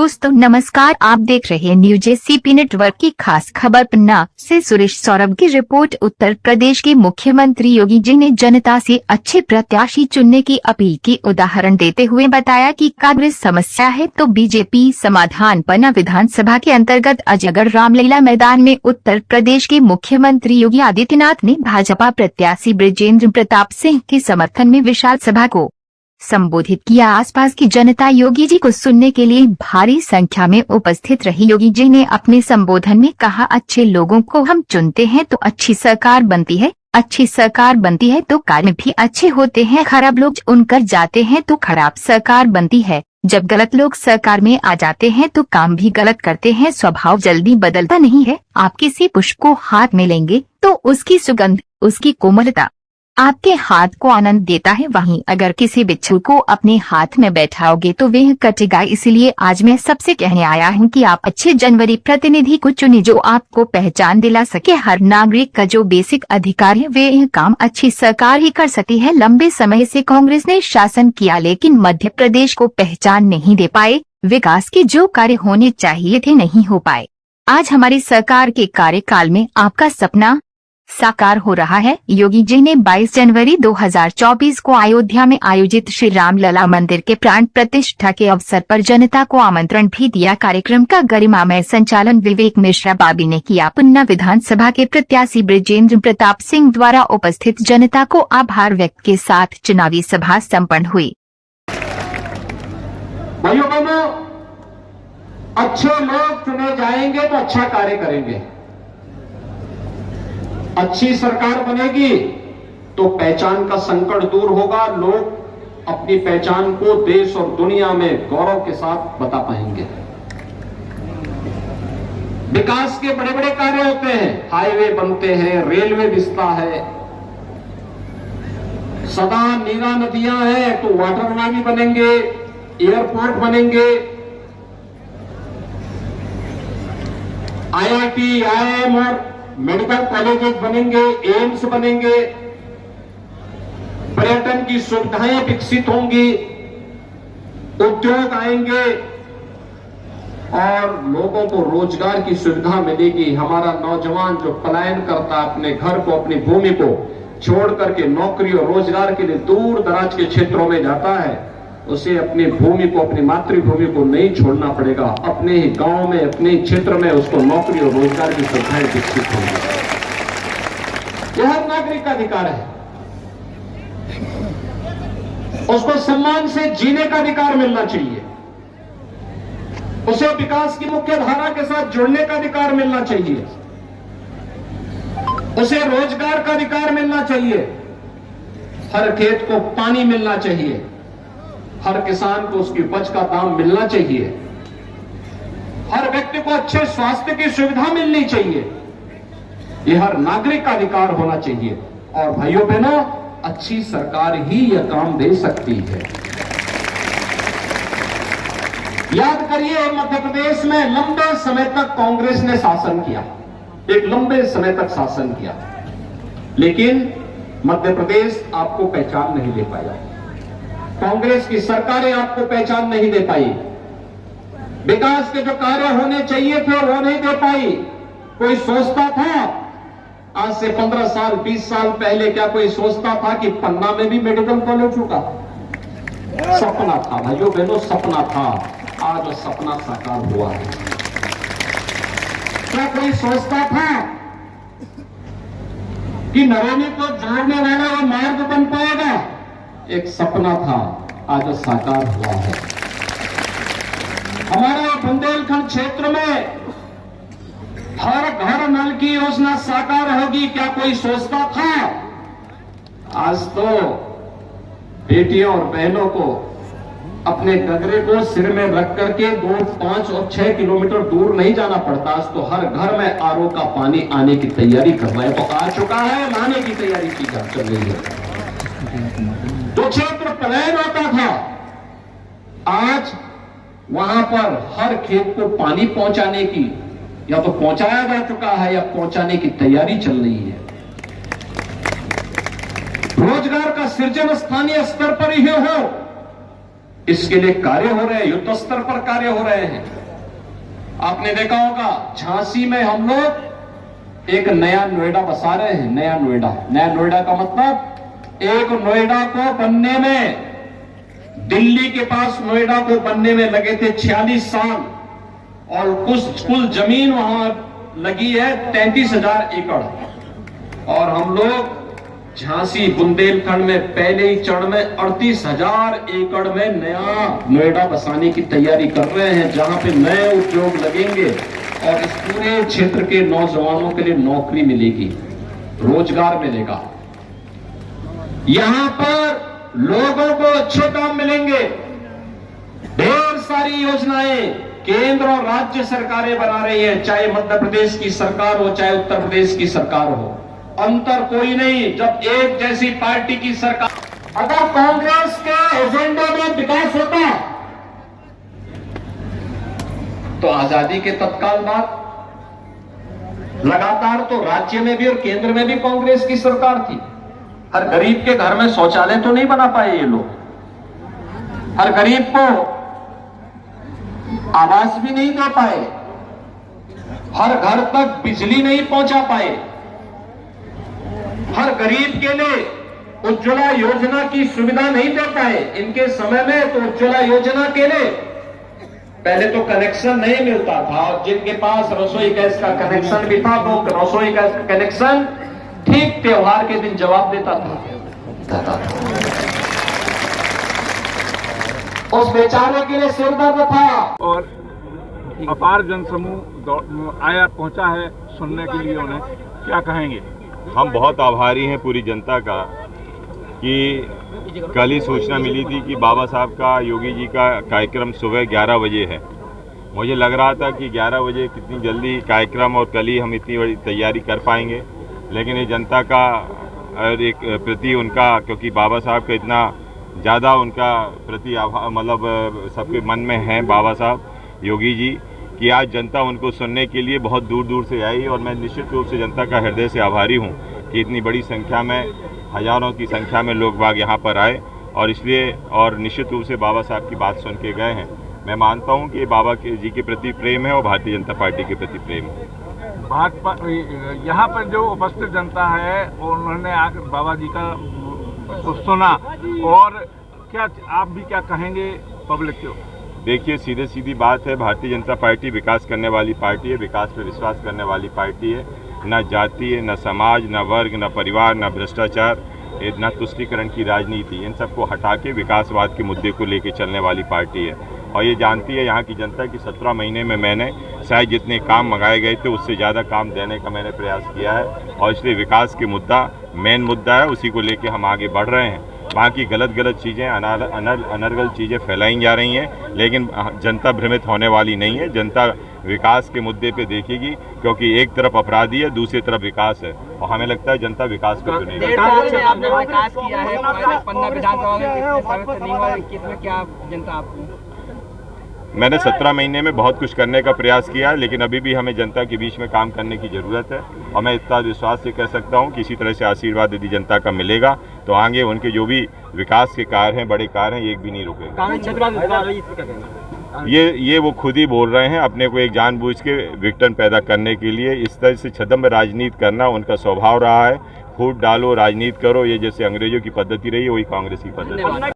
दोस्तों नमस्कार, आप देख रहे हैं न्यूज एसीपी नेटवर्क की खास खबर। पन्ना से सुरेश सौरभ की रिपोर्ट। उत्तर प्रदेश के मुख्यमंत्री योगी जी ने जनता से अच्छे प्रत्याशी चुनने की अपील की। उदाहरण देते हुए बताया कि कांग्रेस समस्या है तो बीजेपी समाधान। पन्ना विधानसभा के अंतर्गत अजगर रामलीला मैदान में उत्तर प्रदेश के मुख्यमंत्री योगी आदित्यनाथ ने भाजपा प्रत्याशी बृजेंद्र प्रताप सिंह के समर्थन में विशाल सभा को संबोधित किया। आसपास की जनता योगी जी को सुनने के लिए भारी संख्या में उपस्थित रही। योगी जी ने अपने संबोधन में कहा, अच्छे लोगों को हम चुनते हैं तो अच्छी सरकार बनती है, अच्छी सरकार बनती है तो कार्य भी अच्छे होते हैं। खराब लोग चुनकर जाते हैं तो खराब सरकार बनती है। जब गलत लोग सरकार में आ जाते हैं तो काम भी गलत करते हैं। स्वभाव जल्दी बदलता नहीं है। आप किसी पुष्प को हाथ में लेंगे तो उसकी सुगंध, उसकी कोमलता आपके हाथ को आनंद देता है। वहीं अगर किसी बिच्छू को अपने हाथ में बैठाओगे तो वह कटेगा। इसलिए आज मैं सबसे कहने आया हूं कि आप अच्छे जनवरी प्रतिनिधि को चुने जो आपको पहचान दिला सके। हर नागरिक का जो बेसिक अधिकार है वे यह काम अच्छी सरकार ही कर सकती है। लंबे समय से कांग्रेस ने शासन किया लेकिन मध्य प्रदेश को पहचान नहीं दे पाए। विकास के जो कार्य होने चाहिए थे नहीं हो पाए। आज हमारी सरकार के कार्यकाल में आपका सपना साकार हो रहा है। योगी जी ने 22 जनवरी 2024 को अयोध्या में आयोजित श्री रामलला मंदिर के प्राण प्रतिष्ठा के अवसर पर जनता को आमंत्रण भी दिया। कार्यक्रम का गरिमामय संचालन विवेक मिश्रा बाबी ने किया। पन्ना विधानसभा के प्रत्याशी बृजेंद्र प्रताप सिंह द्वारा उपस्थित जनता को आभार व्यक्त के साथ चुनावी सभा संपन्न हुई। भाइयों बहनों, अच्छे लोग चुने जाएंगे तो अच्छा कार्य करेंगे। अच्छी सरकार बनेगी तो पहचान का संकट दूर होगा। लोग अपनी पहचान को देश और दुनिया में गौरव के साथ बता पाएंगे। विकास के बड़े बड़े कार्य होते हैं, हाईवे बनते हैं, रेलवे बिछता है, सदा नीरा नदियां हैं तो वाटर वे भी बनेंगे, एयरपोर्ट बनेंगे, आईआईटी, आईआईएम और मेडिकल कॉलेजेस बनेंगे, एम्स बनेंगे, पर्यटन की सुविधाएं विकसित होंगी, उद्योग आएंगे और लोगों को रोजगार की सुविधा मिलेगी। हमारा नौजवान जो पलायन करता अपने घर को, अपनी भूमि को छोड़ करके नौकरी और रोजगार के लिए दूर दराज के क्षेत्रों में जाता है, उसे अपनी भूमि को, अपनी मातृभूमि को नहीं छोड़ना पड़ेगा। अपने ही गांव में, अपने ही क्षेत्र में उसको नौकरी और रोजगार की सुविधाएं विकसित होंगी। यह हर नागरिक का अधिकार है। उसको सम्मान से जीने का अधिकार मिलना चाहिए। उसे विकास की मुख्य धारा के साथ जुड़ने का अधिकार मिलना चाहिए। उसे रोजगार का अधिकार मिलना चाहिए। हर खेत को पानी मिलना चाहिए। हर किसान को उसकी उपज का दाम मिलना चाहिए। हर व्यक्ति को अच्छे स्वास्थ्य की सुविधा मिलनी चाहिए। यह हर नागरिक का अधिकार होना चाहिए। और भाइयों बहनों, अच्छी सरकार ही यह काम दे सकती है। याद करिए, मध्य प्रदेश में लंबे समय तक कांग्रेस ने शासन किया, एक लंबे समय तक शासन किया, लेकिन मध्य प्रदेश आपको पहचान नहीं दे पाया। कांग्रेस की सरकारें आपको पहचान नहीं दे पाई। विकास के जो कार्य होने चाहिए थे वो नहीं दे पाई। कोई सोचता था आज से 15 साल 20 साल पहले, क्या कोई सोचता था कि पन्ना में भी मेडिकल कॉलेज होगा? सपना था भाइयों बहनों, सपना था। आज वो सपना साकार हुआ है। क्या कोई सोचता था कि नरेंद्र को जोड़ने वाला वो मार्ग बन पाएगा? एक सपना था, आज साकार हुआ है। हमारा बुंदेलखंड क्षेत्र में हर घर नल की योजना साकार होगी, क्या कोई सोचता था? आज तो बेटियों और बहनों को अपने गगरे को सिर में रख करके 2, 5 और 6 किलोमीटर दूर नहीं जाना पड़ता। आज तो हर घर में आरओ का पानी आने की तैयारी कर रहा है, तो आ चुका है, लाने की तैयारी की जा चल रही है। जो क्षेत्र पलायन होता था, आज वहां पर हर खेत को पानी पहुंचाने की या तो पहुंचाया जा चुका है या पहुंचाने की तैयारी चल रही है। रोजगार का सृजन स्थानीय स्तर पर ही हो, इसके लिए कार्य हो रहे हैं, युद्ध स्तर पर कार्य हो रहे हैं। आपने देखा होगा झांसी में हम लोग एक नया नोएडा बसा रहे हैं। नया नोएडा का मतलब एक नोएडा को बनने में, दिल्ली के पास नोएडा को बनने में लगे थे 46 साल और कुल जमीन वहां लगी है 33,000 एकड़। और हम लोग झांसी बुंदेलखंड में पहले ही चरण में 38,000 एकड़ में नया नोएडा बसाने की तैयारी कर रहे हैं, जहां पे नए उद्योग लगेंगे और इस पूरे क्षेत्र के नौजवानों के लिए नौकरी मिलेगी, रोजगार मिलेगा। यहां पर लोगों को अच्छे काम मिलेंगे। ढेर सारी योजनाएं केंद्र और राज्य सरकारें बना रही है, चाहे मध्य प्रदेश की सरकार हो चाहे उत्तर प्रदेश की सरकार हो, अंतर कोई नहीं। जब एक जैसी पार्टी की सरकार, अगर कांग्रेस के एजेंडे में विकास होता तो आजादी के तत्काल बाद लगातार तो राज्य में भी और केंद्र में भी कांग्रेस की सरकार थी। हर गरीब के घर में शौचालय तो नहीं बना पाए ये लोग, हर गरीब को आवास भी नहीं दे पाए, हर घर तक बिजली नहीं पहुंचा पाए, हर गरीब के लिए उज्ज्वला योजना की सुविधा नहीं दे पाए। इनके समय में तो उज्ज्वला योजना के लिए पहले तो कनेक्शन नहीं मिलता था, और जिनके पास रसोई गैस का कनेक्शन भी था तो रसोई गैस का कनेक्शन ठीक त्योहार के दिन जवाब देता था। उस बेचारे के लिए सिर दर्द था। और अपार जनसमूह आया पहुंचा है सुनने के लिए, उन्हें क्या कहेंगे? हम बहुत आभारी हैं पूरी जनता का कि कल ही सूचना मिली थी कि बाबा साहब का, योगी जी का कार्यक्रम सुबह 11 बजे है। मुझे लग रहा था कि 11 बजे कितनी जल्दी कार्यक्रम और कल ही हम इतनी बड़ी तैयारी कर पाएंगे, लेकिन ये जनता का और एक प्रति उनका, क्योंकि बाबा साहब का इतना ज़्यादा उनका प्रति मतलब सबके मन में है बाबा साहब योगी जी, कि आज जनता उनको सुनने के लिए बहुत दूर दूर से आई। और मैं निश्चित रूप से जनता का हृदय से आभारी हूँ कि इतनी बड़ी संख्या में, हजारों की संख्या में लोग बाग यहाँ पर आए और इसलिए, और निश्चित रूप से बाबा साहब की बात सुन के गए हैं। मैं मानता हूँ कि बाबा जी के प्रति प्रेम है और भारतीय जनता पार्टी के प्रति प्रेम है। भाजपा यहाँ पर जो उपस्थित जनता है उन्होंने आकर बाबा जी का सुना, और क्या आप भी क्या कहेंगे पब्लिक को? देखिए, सीधे सीधी बात है, भारतीय जनता पार्टी विकास करने वाली पार्टी है, विकास पर विश्वास करने वाली पार्टी है। न जाति है, न समाज, न वर्ग, न परिवार, न भ्रष्टाचार, न तुष्टीकरण की राजनीति, इन सबको हटा के विकासवाद के मुद्दे को लेकर चलने वाली पार्टी है। और ये जानती है यहाँ की जनता कि 17 महीने में मैंने शायद जितने काम मंगाए गए थे उससे ज़्यादा काम देने का मैंने प्रयास किया है, और इसलिए विकास के मुद्दा मेन मुद्दा है, उसी को लेकर हम आगे बढ़ रहे हैं। बाकी गलत चीज़ें, अनर्गल चीज़ें फैलाई जा रही हैं, लेकिन जनता भ्रमित होने वाली नहीं है। जनता विकास के मुद्दे पे देखेगी, क्योंकि एक तरफ अपराधी है, दूसरी तरफ विकास है, और हमें लगता है जनता विकास को चुनेगी। 1.5 साल में आपने विकास किया है, 15 विधानसभा में नहीं हुआ, किसमें क्या जनता आपको? मैंने 17 महीने में बहुत कुछ करने का प्रयास किया है, लेकिन अभी भी हमें जनता के बीच में काम करने की ज़रूरत है। और मैं इतना विश्वास से कह सकता हूं कि इसी तरह से आशीर्वाद यदि जनता का मिलेगा तो आगे उनके जो भी विकास के कार्य हैं, बड़े कार्य हैं, एक भी नहीं रुकेगा। ये वो खुद ही बोल रहे हैं, अपने को एक जानबूझ के विघटन पैदा करने के लिए इस तरह से छद्म राजनीति करना उनका स्वभाव रहा है। फूट डालो, राजनीति करो, ये जैसे अंग्रेजों की पद्धति रही है, वही कांग्रेस की पद्धति है।